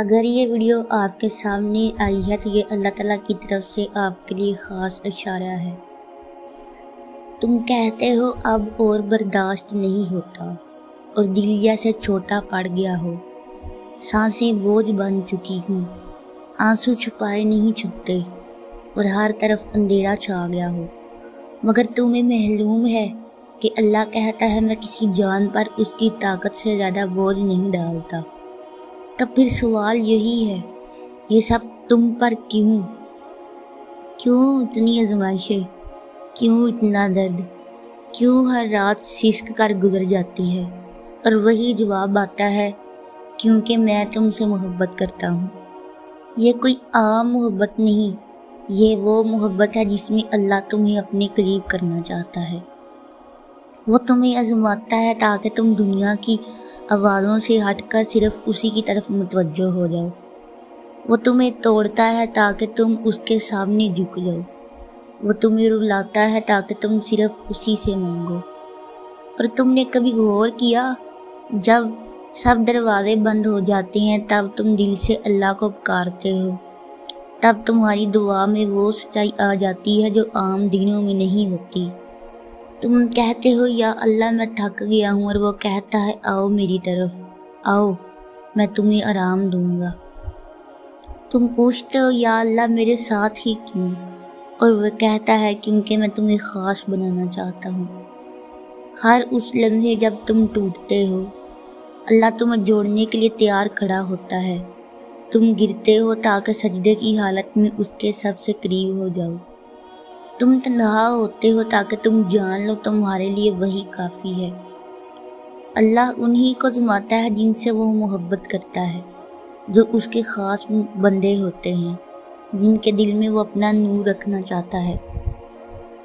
اگر یہ ویڈیو آپ کے سامنے آئی ہے تو یہ اللہ تعالیٰ کی طرف سے آپ کے لیے خاص اشارہ ہے۔ تم کہتے ہو اب اور برداشت نہیں ہوتا اور دل جیسے چھوٹا پڑ گیا ہو، سانسیں بوجھ بن چکی ہوں، آنسو چھپائے نہیں چھپتے اور ہر طرف اندھیرا چھا گیا ہو، مگر تمہیں معلوم ہے کہ اللہ کہتا ہے میں کسی جان پر اس کی طاقت سے زیادہ بوجھ نہیں ڈالتا۔ تب پھر سوال یہی ہے، یہ سب تم پر کیوں اتنی آزمائشیں، کیوں اتنا درد، کیوں ہر رات سسک کر گزر جاتی ہے؟ اور وہی جواب آتا ہے، کیونکہ میں تم سے محبت کرتا ہوں۔ یہ کوئی عام محبت نہیں، یہ وہ محبت ہے جس میں اللہ تمہیں اپنے قریب کرنا چاہتا ہے۔ وہ تمہیں آزماتا ہے تاکہ تم دنیا کی آوازوں سے ہٹ کر صرف اسی کی طرف متوجہ ہو جاؤ۔ وہ تمہیں توڑتا ہے تاکہ تم اس کے سامنے جھک جاؤ۔ وہ تمہیں رلاتا ہے تاکہ تم صرف اسی سے مانگو۔ اور تم نے کبھی غور کیا، جب سب دروازے بند ہو جاتے ہیں تب تم دل سے اللہ کو پکارتے ہو، تب تمہاری دعا میں وہ سچائی آ جاتی ہے جو عام دنوں میں نہیں ہوتی۔ تم کہتے ہو یا اللہ میں تھک گیا ہوں، اور وہ کہتا ہے آؤ میری طرف، آؤ میں تمہیں آرام دوں گا۔ تم پوچھتے ہو یا اللہ میرے ساتھ ہی کیوں، اور وہ کہتا ہے کیونکہ میں تمہیں خاص بنانا چاہتا ہوں۔ ہر اس لمحے جب تم ٹوٹتے ہو، اللہ تمہیں جوڑنے کے لیے تیار کھڑا ہوتا ہے۔ تم گرتے ہو تاکہ سجدے کی حالت میں اس کے سب سے قریب ہو جاؤ۔ تم تنہا ہوتے ہو تاکہ تم جان لو تمہارے لیے وہی کافی ہے۔ اللہ انہی کو آزماتا ہے جن سے وہ محبت کرتا ہے، جو اس کے خاص بندے ہوتے ہیں، جن کے دل میں وہ اپنا نور رکھنا چاہتا ہے۔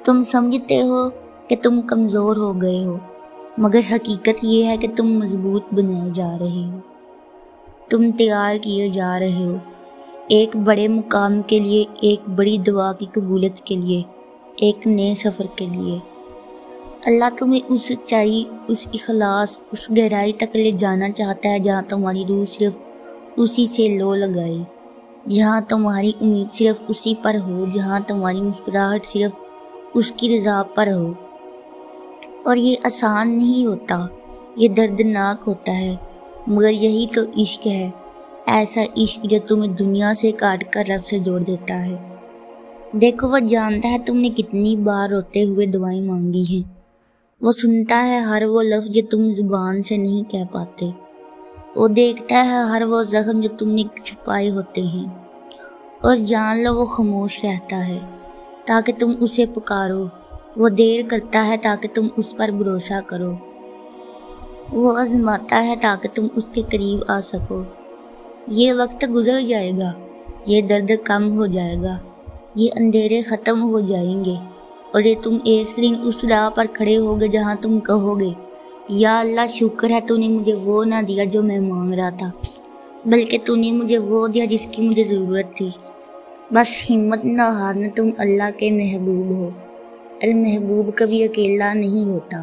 تم سمجھتے ہو کہ تم کمزور ہو گئے ہو، مگر حقیقت یہ ہے کہ تم مضبوط بنائے جا رہے ہو، تم تیار کیے جا رہے ہو ایک بڑے مقام کے لیے، ایک بڑی دعا کی قبولیت کے لیے، ایک نئے سفر کے لیے۔ اللہ تمہیں اس سچائی، اس اخلاص، اس گہرائی تک لے جانا چاہتا ہے جہاں تمہاری روح صرف اسی سے لو لگائے، جہاں تمہاری امید صرف اسی پر ہو، جہاں تمہاری مسکراہٹ صرف اس کی رضا پر ہو۔ اور یہ آسان نہیں ہوتا، یہ دردناک ہوتا ہے، مگر یہی تو عشق ہے، ایسا عشق جو تمہیں دنیا سے کاٹ کر رب سے جوڑ دیتا ہے۔ دیکھو وہ جانتا ہے تم نے کتنی بار روتے ہوئے دعائیں مانگی ہیں، وہ سنتا ہے ہر وہ لفظ جو تم زبان سے نہیں کہہ پاتے، وہ دیکھتا ہے ہر وہ زخم جو تم نے چھپائے ہوتے ہیں، اور جان لو وہ خاموش رہتا ہے تاکہ تم اسے پکارو، وہ دیر کرتا ہے تاکہ تم اس پر بھروسہ کرو، وہ آزماتا ہے تاکہ تم اس کے قریب آ سکو۔ یہ وقت گزر جائے گا، یہ درد کم ہو جائے گا، یہ اندھیرے ختم ہو جائیں گے، اور یہ تم ایک دن اس راہ پر کھڑے ہوگے جہاں تم کہو گے یا اللہ شکر ہے تو نے مجھے وہ نہ دیا جو میں مانگ رہا تھا، بلکہ تو نے مجھے وہ دیا جس کی مجھے ضرورت تھی۔ بس ہمت نہ ہارنا، تم اللہ کے محبوب ہو، المحبوب کبھی اکیلا نہیں ہوتا۔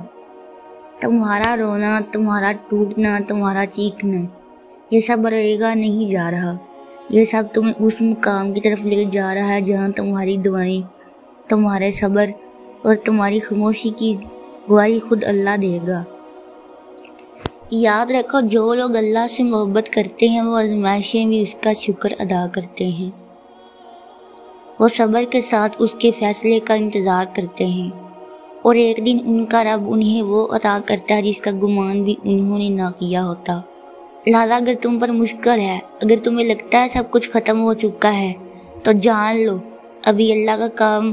تمہارا رونا، تمہارا ٹوٹنا، تمہارا چیخنا، یہ سب رہے گا نہیں جا رہا، یہ سب تمہیں اس مقام کی طرف لے جا رہا ہے جہاں تمہاری دعائیں، تمہارے صبر اور تمہاری خاموشی کی گواہی خود اللہ دے گا۔ یاد رکھو جو لوگ اللہ سے محبت کرتے ہیں وہ آزمائشیں بھی اس کا شکر ادا کرتے ہیں، وہ صبر کے ساتھ اس کے فیصلے کا انتظار کرتے ہیں، اور ایک دن ان کا رب انہیں وہ عطا کرتا ہے جس کا گمان بھی انہوں نے نہ کیا ہوتا۔ لہٰذا اگر تم پر مشکل ہے، اگر تمہیں لگتا ہے سب کچھ ختم ہو چکا ہے، تو جان لو ابھی اللہ کا کام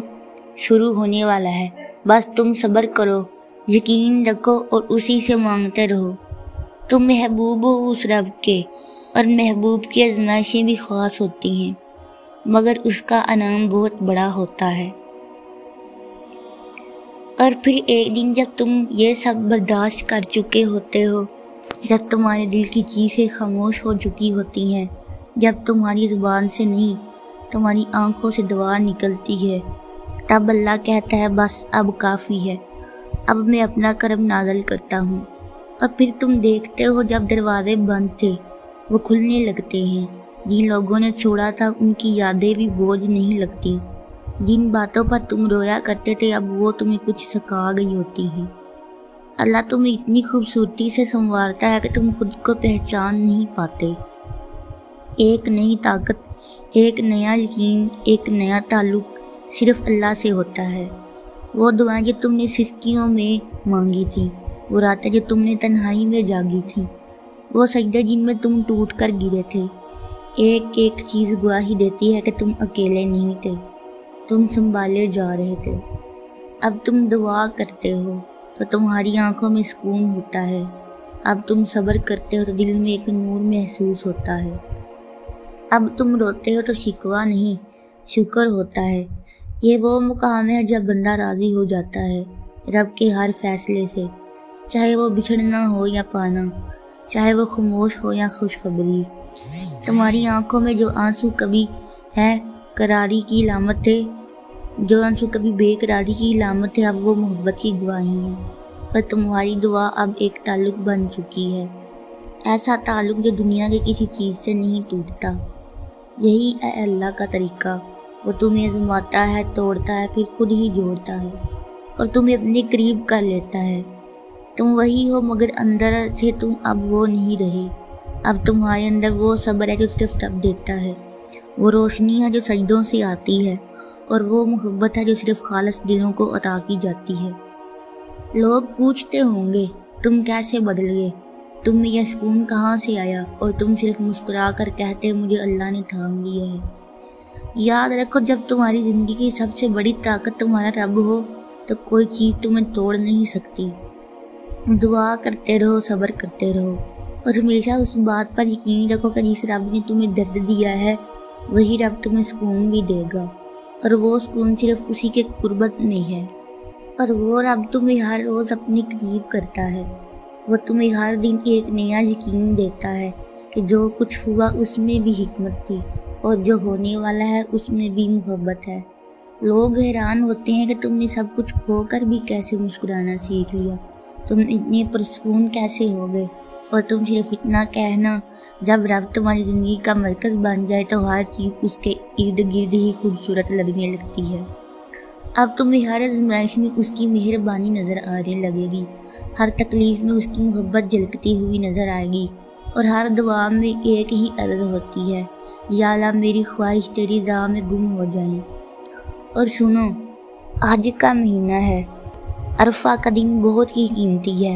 شروع ہونے والا ہے۔ بس تم صبر کرو، یقین رکھو اور اسی سے مانگتے رہو۔ تم محبوب ہو اس رب کے، اور محبوب کی آزمائشیں بھی خاص ہوتی ہیں، مگر اس کا انعام بہت بڑا ہوتا ہے۔ اور پھر ایک دن جب تم یہ سب برداشت کر چکے ہوتے ہو، جب تمہارے دل کی چیخیں خاموش ہو چکی ہوتی ہیں، جب تمہاری زبان سے نہیں تمہاری آنکھوں سے دعا نکلتی ہے، تب اللہ کہتا ہے بس اب کافی ہے، اب میں اپنا کرم نازل کرتا ہوں۔ اور پھر تم دیکھتے ہو جب دروازے بند تھے وہ کھلنے لگتے ہیں، جن لوگوں نے چھوڑا تھا ان کی یادیں بھی بوجھ نہیں لگتی، جن باتوں پر تم رویا کرتے تھے اب وہ تمہیں کچھ سکھا گئی ہوتی ہیں۔ اللہ تمہیں اتنی خوبصورتی سے سنوارتا ہے کہ تم خود کو پہچان نہیں پاتے۔ ایک نئی طاقت، ایک نیا یقین، ایک نیا تعلق صرف اللہ سے ہوتا ہے۔ وہ دعائیں جو تم نے سسکیوں میں مانگی تھیں، وہ راتیں جو تم نے تنہائی میں جاگی تھیں، وہ سجدے جن میں تم ٹوٹ کر گرے تھے، ایک ایک چیز گواہی دیتی ہے کہ تم اکیلے نہیں تھے، تم سنبھالے جا رہے تھے۔ اب تم دعا کرتے ہو تو تمہاری آنکھوں میں سکون ہوتا ہے، اب تم صبر کرتے ہو تو دل میں ایک نور محسوس ہوتا ہے، اب تم روتے ہو تو شکوہ نہیں شکر ہوتا ہے۔ یہ وہ مقام ہے جب بندہ راضی ہو جاتا ہے رب کے ہر فیصلے سے، چاہے وہ بچھڑنا ہو یا پانا، چاہے وہ خاموش ہو یا خوشخبری۔ تمہاری آنکھوں میں جو آنسو کبھی ہے قراری کی علامت تھے، جو آنسو کبھی بے قراری کی علامت ہے، اب وہ محبت کی گواہی ہے، اور تمہاری دعا اب ایک تعلق بن چکی ہے، ایسا تعلق جو دنیا کے کسی چیز سے نہیں ٹوٹتا۔ یہی ہے اللہ کا طریقہ، وہ تمہیں آزماتا ہے، توڑتا ہے، پھر خود ہی جوڑتا ہے اور تمہیں اپنے قریب کر لیتا ہے۔ تم وہی ہو مگر اندر سے تم اب وہ نہیں رہے۔ اب تمہارے اندر وہ صبر ہے جو صرف رب دیتا ہے، وہ روشنی ہے جو سجدوں سے آتی ہے، اور وہ محبت ہے جو صرف خالص دلوں کو عطا کی جاتی ہے۔ لوگ پوچھتے ہوں گے تم کیسے بدل گئے، تم میں یہ سکون کہاں سے آیا، اور تم صرف مسکرا کر کہتے مجھے اللہ نے تھام لیا ہے۔ یاد رکھو جب تمہاری زندگی کی سب سے بڑی طاقت تمہارا رب ہو تو کوئی چیز تمہیں توڑ نہیں سکتی۔ دعا کرتے رہو، صبر کرتے رہو، اور ہمیشہ اس بات پر یقین رکھو کہ جس رب نے تمہیں درد دیا ہے وہی رب تمہیں سکون بھی دے گا، اور وہ سکون صرف اسی کے قربت میں ہے۔ اور وہ رب تمہیں ہر روز اپنے قریب کرتا ہے، وہ تمہیں ہر دن ایک نیا یقین دیتا ہے کہ جو کچھ ہوا اس میں بھی حکمت تھی، اور جو ہونے والا ہے اس میں بھی محبت ہے۔ لوگ حیران ہوتے ہیں کہ تم نے سب کچھ کھو کر بھی کیسے مسکرانا سیکھ لیا، تم اتنے پرسکون کیسے ہو گئے، اور تم صرف اتنا کہنا جب رب تمہاری زندگی کا مرکز بن جائے تو ہر چیز اس کے ارد گرد ہی خوبصورت لگنے لگتی ہے۔ اب تمہیں ہر آزمائش میں اس کی مہربانی نظر آنے لگے گی، ہر تکلیف میں اس کی محبت جھلکتی ہوئی نظر آئے گی، اور ہر دعا میں ایک ہی عرض ہوتی ہے، یا اللہ میری خواہش تیری راہ میں گم ہو جائیں۔ اور سنو، آج کا مہینہ ہے، عرفہ کا دن بہت ہی قیمتی ہے،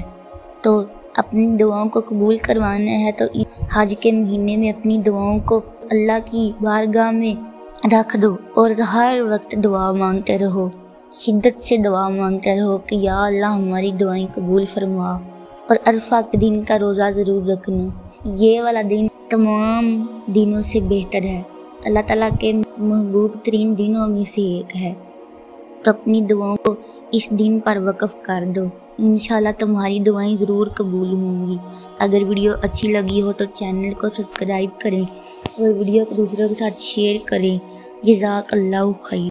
تو اپنی دعاؤں کو قبول کروانا ہے تو حج کے مہینے میں اپنی دعاؤں کو اللہ کی بارگاہ میں رکھ دو، اور ہر وقت دعا مانگتے رہو، شدت سے دعا مانگتے رہو کہ یا اللہ ہماری دعائیں قبول فرما، اور عرفہ کے دن کا روزہ ضرور رکھنا۔ یہ والا دن تمام دنوں سے بہتر ہے، اللہ تعالیٰ کے محبوب ترین دنوں میں سے ایک ہے، تو اپنی دعاؤں کو اس دن پر وقف کر دو، انشاءاللہ تمہاری دعائیں ضرور قبول ہوں گی۔ اگر ویڈیو اچھی لگی ہو تو چینل کو سبسکرائب کریں اور ویڈیو کو دوسروں کے ساتھ شیئر کریں۔ جزاک اللہ خیر۔